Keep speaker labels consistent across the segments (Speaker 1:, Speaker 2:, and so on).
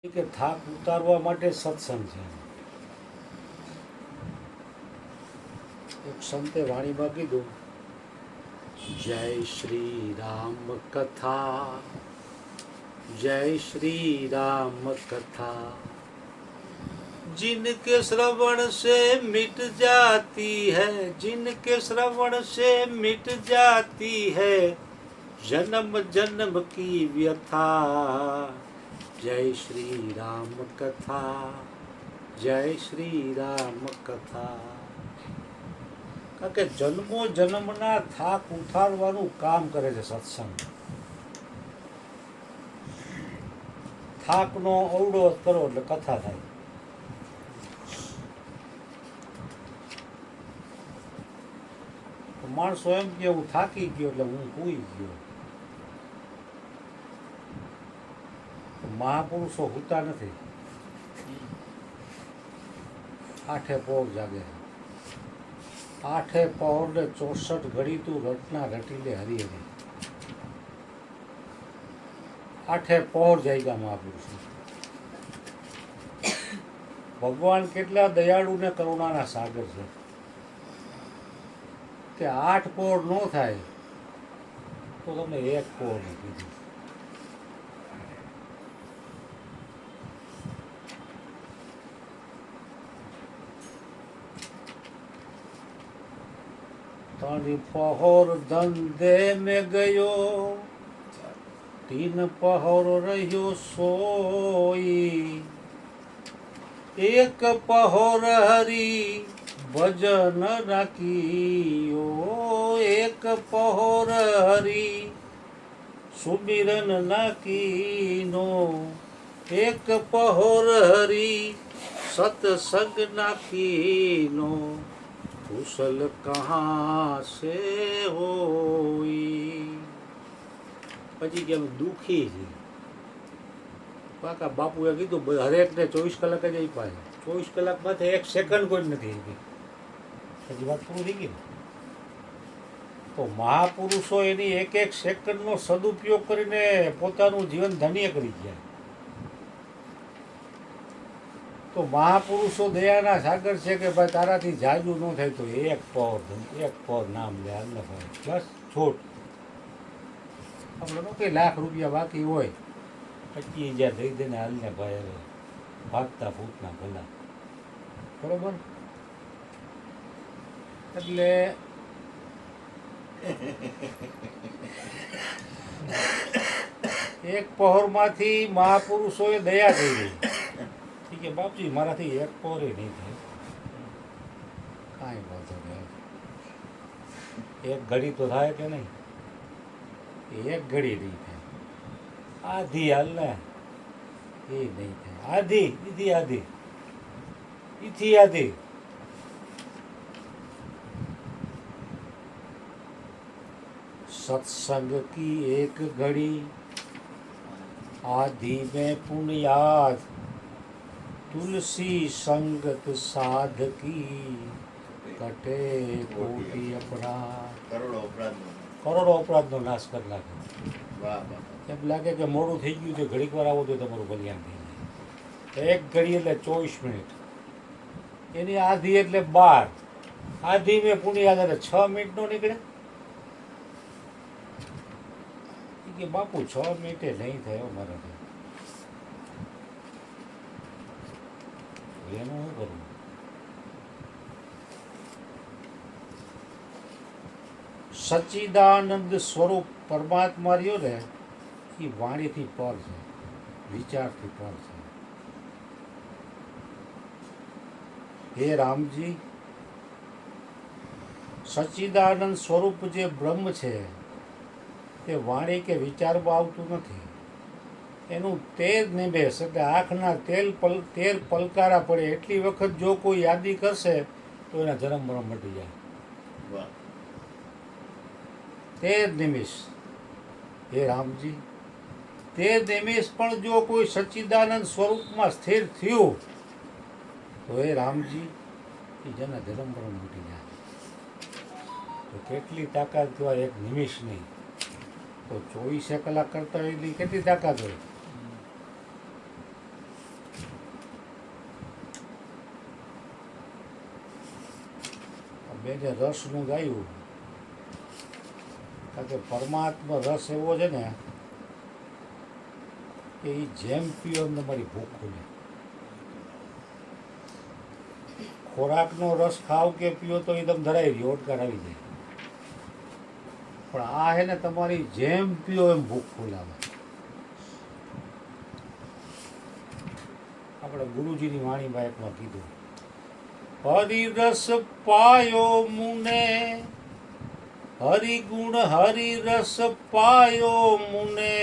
Speaker 1: કે થાક ઉતારવા માટે સત્સંગ છે. એક સંતે વાણીમાં કીધું, જય શ્રી રામ કથા, જય શ્રી રામ કથા, जिनके श्रवण से मिट जाती है, जिनके श्रवण से मिट जाती है जन्म जन्म की व्यथा. जय श्री राम कथा, जय श्री राम कथा. કારણ કે જન્મો જન્મના થાક ઉઠાડવાનું કામ કરે છે સત્સંગ. થાકનો અવડો કરો એટલે કથા થાય. માણસો એમ કે હું થાકી ગયો એટલે હું સૂઈ ગયો. મહાપુરુષો સૂતા નથી, આઠે પહોર જાગે. આઠે પહોર ને 64 ઘડી તું રટના રટી લે હરી હરી. આઠે પહોર જાગ્યા મહાપુરુષો. ભગવાન કેટલા દયાળુ ને કરુણાના સાગર છે કે 8 પહોર ન થાય તો તમને એક પહોર કીધું. ત્રણ પહોર ધંધે મેં ગયો, 3 પહોર રહ્યો સોઈ, 1 પહોર હરી ભજન રાખીઓ, 1 પહોર હરી સુમિરન નાખીનો, 1 પહોર હરી સત્સંગ નાખીનો, कुशल कहाँ से होई. પછી કેમ દુખી છે. કાકા બાપુએ કીધું હરેકને 24 કલાક જ આપ્યા છે. 24 કલાકમાંથી 1 સેકન્ડ કોઈ નથી આપી. હજી વાત પૂરી થઈ ગઈ. તો મહાપુરુષો એની એક સેકન્ડનો સદુપયોગ કરીને પોતાનું જીવન ધન્ય કરી ગયા. તો મહાપુરુષો દયાના સાગર છે કે ભાઈ તારાથી જાજુ ન થાય તો 1 પહોર નામ લે અલ્લાહ ભાઈ, બસ છૂટ. આપણે કંઈ લાખ રૂપિયા બાકી હોય 25,000 દઈ દે ને હાલને ભાઈ, હવે ભાગતા ફૂટના ભલા, બરોબર. એટલે એક પહોરમાંથી મહાપુરુષોએ દયા થઈ ગઈ કે બાપજી મારાથી 1 પહોર નહીં થાય. કાંઈ વાંધો નહીં, 1 ઘડી તો થાય કે નહીં? 1 ઘડી નહીં થાય. આધી હાલ ને એ નહીં થાય. આધી ઈથી આધી ઈથી આધી. सत्संग की 1 घड़ी आधी में पुण्याद, तुलसी संगत साधकी कटे कोटि अपराध. કરોડો અપરાધનો નાશ કરી નાખે. એમ લાગે કે મોડું થઈ ગયું છે, ઘડીક વાર આવો તો તમારું કલ્યાણ થઈ જાય. 1 ઘડી એટલે 24 મિનિટ, એની આધી એટલે 12. આધી મેં પુણ્ય આધારે 6 મિનિટ નો નીકળે કે બાપુ 6 મિનિટે નહીં થયો મારાથી. એનું શું કરવું? સચ્ચિદાનંદ સ્વરૂપ પરમાત્મા રહ્યો ને એ વાણીથી પર છે, વિચારથી પર છે. હે રામજી, સચ્ચિદાનંદ સ્વરૂપ જે બ્રહ્મ છે તે વાણી કે વિચારમાં આવતું નથી. એનું તેજ નિભેશ એટલે આંખના 13 પલકારા પડે એટલી વખત જો કોઈ યાદી કરશે તો એના જન્મ મરણ મટી જાય. તે નિમિષ, હે રામજી, તે નિમિષ પણ જો કોઈ સચ્ચિદાનંદ સ્વરૂપમાં સ્થિર થયું તો હે રામજી એ જેના જન્મ મરણ મટી જાય. તો કેટલી તાકાત કહેવાય 1 નિમિષની. તો 24 કલાક કરતા એટલી કેટલી તાકાત હોય? એને રસનું ગાયું, કારણ કે પરમાત્મા રસ એવો છે ને કે એ જેમ પીઓ એમ તમારી ભૂખ ખુલે. ખોરાકનો રસ ખાવ કે પીઓ તો એ તમે ધરાઈ રહ્યો, ઓટકાર આવી જાય. પણ આ હે ને તમારી જેમ પીઓ એમ ભૂખ ખુલાવે. આપણે ગુરુજીની વાણીમાં એકમાં કીધું, હરિરસ પાયો મુને, હરિગુણ હરિરસ પાયો મુને,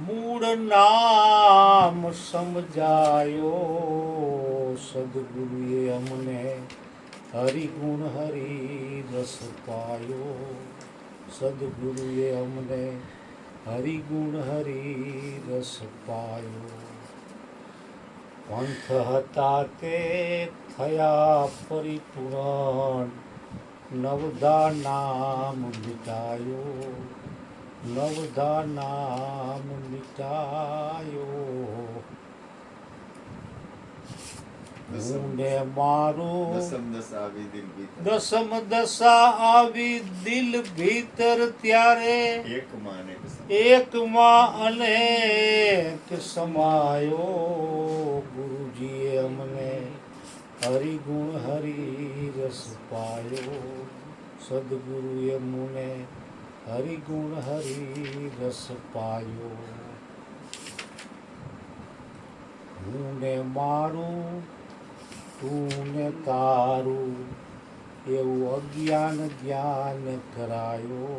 Speaker 1: મૂળ નામ સમજાયો, સદગુરુએ અમને હરિગુણ હરિરસ પાયો, સદગુરુએ અમને હરિગુણ હરિરસ પાયો. પંથ હતા તે થયા પરિપૂર્ણ, નવદા નામ મિટાયો, નવદા નામ મિટાયો. હું મારું દસમ દશા આવી દિલ ભીતર, ત્યારે એકમાં અનેક સમાયો, ગુરુજીએ અમને હરિગુણ હરિરસ પાયો, સદગુરુએ મુને હરિગુણ હરિરસ પાયો. હું ને મારું તું ને તારું એવું અજ્ઞાન જ્ઞાન કરાયો,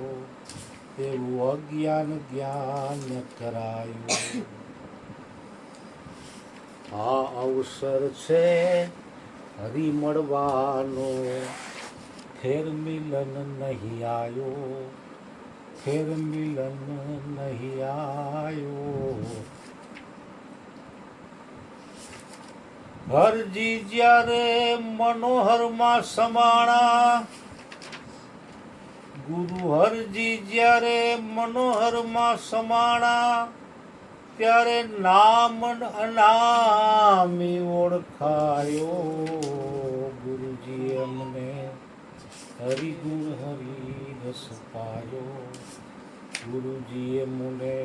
Speaker 1: એવું અજ્ઞાન જ્ઞાન કરાયું. આ અવસર છે હરિ મળવાનો, ફેર મિલન નહીં આયો, ફેર મિલન નહીં આયો. હરજી જ્યારે મનોહરમાં સમાણા, ગુરુ હરજી જ્યારે મનોહરમાં સમાણા, ત્યારે નામ અનામી ઓળખાયો, ગુરુજીએ અમને હરિગુણ હરિરસ પાયો, ગુરુજીએ મને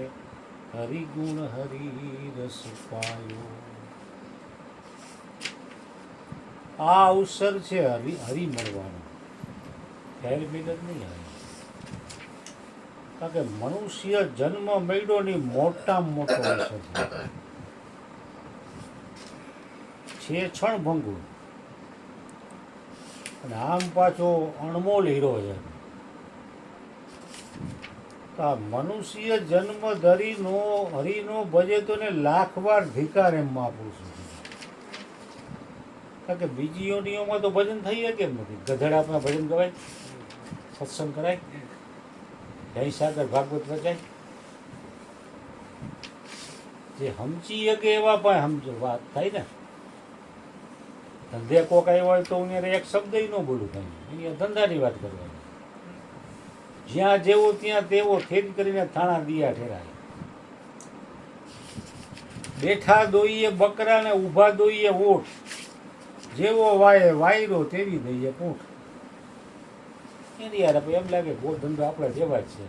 Speaker 1: હરિગુણ હરિરસ પાયો. આ અવસર છે હરિ મળવાનો, ફેર મિલન નહીં આવે. કારણ કે મનુષ્ય જન્મ મળ્યો ની મોટામાં મોટો અવસર છે ક્ષણભંગુ, અને આમ પાછો અણમોલ હીરો છે. આ મનુષ્ય જન્મ ધરીનો હરિનો ભજે તો ને લાખ વાર ધિકાર એમ મહાપુરુષ. કારણ કે બીજી યોનિઓમાં તો ભજન થઈ કેમ નથી? ગધેડામાં ભજન ગવાય, સત્સંગ કરાય, જય સાગર ભાગવત વચાય, જે સમજી શકે એવા પણ સમજો વાત થાય ને. ધંધે કોક આવ્યો હોય તો હું એક શબ્દ ન બોલું, કઈ અહીંયા ધંધાની વાત કરવાની. જ્યાં જેવો ત્યાં તેવો થેજ કરીને થાણા દિયા ઠેરાય. બેઠા દોઈએ બકરા ને ઊભા દોઈએ ઊંટ, જેવો વાય વાયરો તેવી દઈએ પૂંઠ. એની યાર એમ લાગે ગો ધંધો આપણે જેવા જ છે,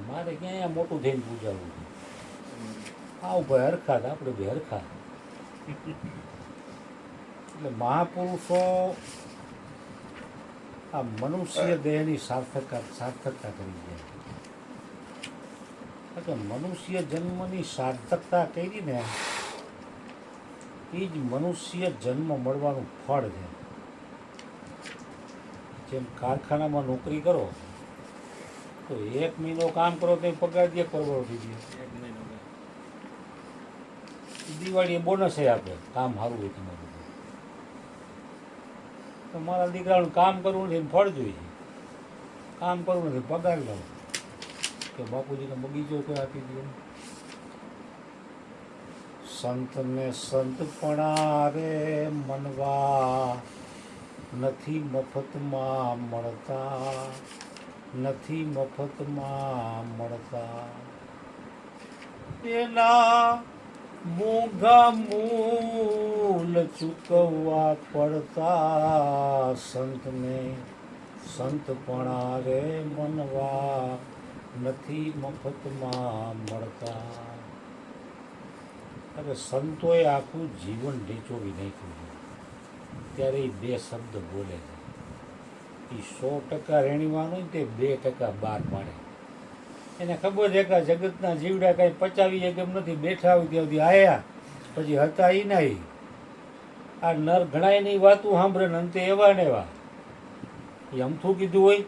Speaker 1: મારે ક્યાં મોટું થઈને પૂજાવું છે. આવું ભાઈ હરખા આપણે બે હરખા. એટલે મહાપુરુષો આ મનુષ્ય દેહની સાર્થકતા કરી છે. એટલે મનુષ્ય જન્મની સાર્થકતા કરી ને એ જ મનુષ્ય જન્મ મળવાનું ફળ છે. જેમ કારખાનામાં નોકરી કરો તો 1 મહિનો કામ કરો તો પગાર દે પરવડો દીધી, દિવાળીએ બોનસ આપે કામ સારું હોય તમારું. તો મારા દીકરાનું કામ કરવું નથી, ફળ જોઈએ. કામ કરવું નથી, પગાર લો કે બાપુજીને બગીચો કોઈ આપી દે. સંતને સંતપણા રે મનવા નથી મફતમાં મળતા, નથી મફતમાં મળતા. એના મોંઘા મૂલ ચૂકવવા પડતા સંતને, સંતપણા રે મનવા નથી મફતમાં મળતા. અરે સંતોએ આખું જીવન ઢીચોવી નાખ્યું છે, ત્યારે એ બે શબ્દ બોલે છે. એ 100% રેણીવાનું હોય તે 2% બહાર પાડે. એને ખબર છે કે જગતના જીવડા કાંઈ પચાવી શકે એમ નથી, બેઠા હોય ત્યાં સુધી આયા, પછી હતા એ નહીં. આ નર ઘણાય ની વાતું સાંભળે ને અંતે એવા ને એવા. એ અમથું કીધું હોય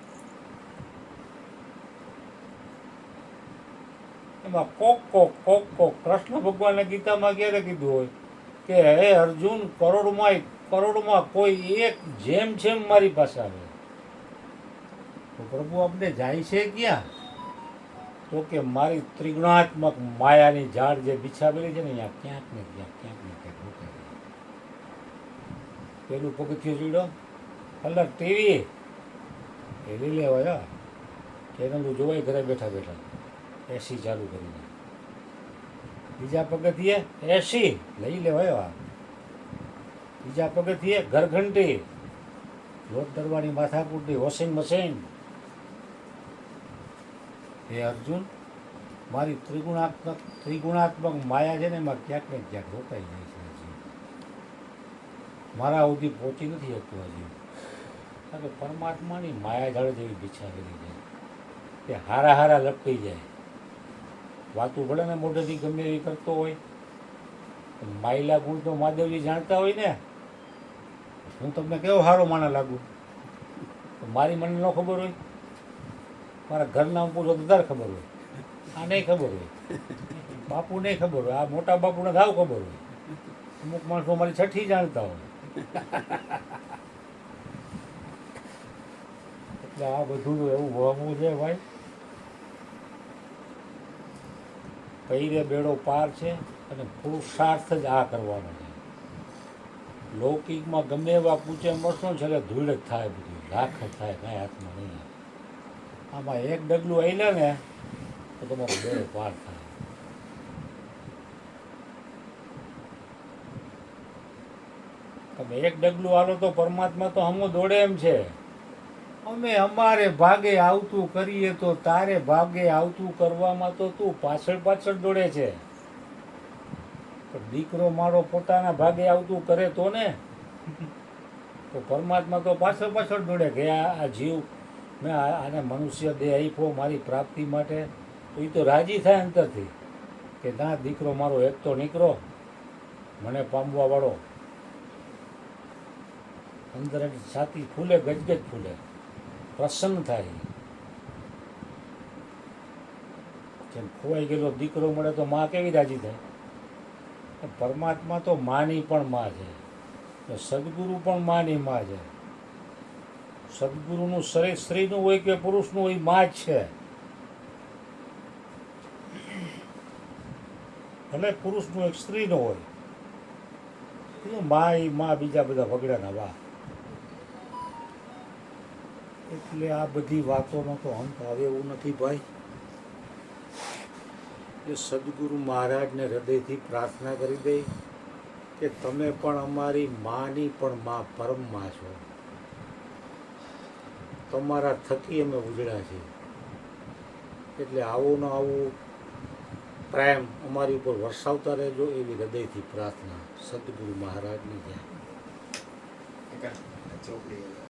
Speaker 1: એમાં કોક કોક કૃષ્ણ ભગવાને ગીતામાં ક્યારે કીધું હોય કે હે અર્જુન, કરોડમાં કોઈ એક જેમ મારી પાસે આવે તો પ્રભુ આપણે જાય છે ક્યાં? તો કે મારી ત્રિગુણાત્મક માયાની ઝાડ જે બિછાવેલી છે ને અહીંયા ક્યાંક ને ક્યાંક રોકાય. પેલું પગથિયું ચીડો કલર ટીવી એ લઈ લેવાય, ચેનલું જોવાય ઘરે બેઠા બેઠા એસી ચાલુ કરીને. બીજા પગથિયે એસી લઈ લેવાય. બીજા પગથિયે ઘરઘંટી, લોટ દરવાની માથાકૂટની વોશિંગ મશીન. હે અર્જુન, મારી ત્રિગુણાત્મક માયા છે ને એમાં ક્યાંક ને ક્યાંક રોકાઈ જાય છે. હજી મારા સુધી પહોંચી નથી શકતું હજી. કારણ કે પરમાત્માની માયા ઝાડ જેવી બિછાવેલી છે, તે હારા લપટી જાય. વાતું ભલે ને મોઢેથી ગમે એવી કરતો હોય, માયલા ગુણ તો મહાદેવજી જાણતા હોય ને. હું તમને કેવો સારો માણા લાગુ, મારી મને ન ખબર હોય? મારા ઘરના પૂછો તો તારે ખબર હોય, આ નહીં ખબર હોય, બાપુ નહીં ખબર હોય, આ મોટા બાપુને થાવ ખબર હોય. અમુક માણસો મારી છઠ્ઠી જાણતા હોય. એટલે આ બધું એવું હોવું છે ભાઈ. પૈરે બેડો પાર છે અને પુરુષાર્થ જ આ કરવાનો છે. લૌકિકમાં ગમે એવા પૂછે મળશો ને છેલ્લે ધૂળ જ થાય, બધું લાખ જ થાય, કાંઈ હાથમાં નહીં. આમાં એક ડગલું આવેલા ને તો તમારો બેડો પાર થાય. તમે એક ડગલું હાલો તો પરમાત્મા તો હમો દોડે એમ છે. અમે અમારે ભાગે આવતું કરીએ તો તારે ભાગે આવતું કરવામાં તો તું પાછળ દોડે છે. પણ દીકરો મારો પોતાના ભાગે આવતું કરે તો ને, તો પરમાત્મા તો પાછળ દોડે કે આ જીવ મેં આને મનુષ્ય દેહ આપ્યો મારી પ્રાપ્તિ માટે. તો એ તો રાજી થાય અંતરથી કે ના, દીકરો મારો એક તો નીકળો મને પામવા વાળો. અંદર છાતી ફૂલે, ગજગજ ફૂલે, પ્રસન્ન થાય. જેમ ખોવાઈ ગયેલો દીકરો મળે તો માં કેવી રાજી થાય? પરમાત્મા તો માની પણ માં છે, સદગુરુ પણ માની માં છે. સદગુરુનું શરીર સ્ત્રીનું હોય કે પુરુષનું હોય, માં જ છે. ભલે પુરુષનું એક સ્ત્રીનું હોય, માં બીજા બધા વગડાના વાહ. એટલે આ બધી વાતોનો તો અંત આવે એવું નથી ભાઈ. એ સદગુરુ મહારાજને હૃદયથી પ્રાર્થના કરી દઈ કે તમે પણ અમારી માની પણ માં, પરમ માં છો. તમારા થકી અમે ઉજળા છીએ. એટલે આવું ને આવું પ્રેમ અમારી ઉપર વરસાવતા રહેજો, એવી હૃદયથી પ્રાર્થના. સદગુરુ મહારાજની જય.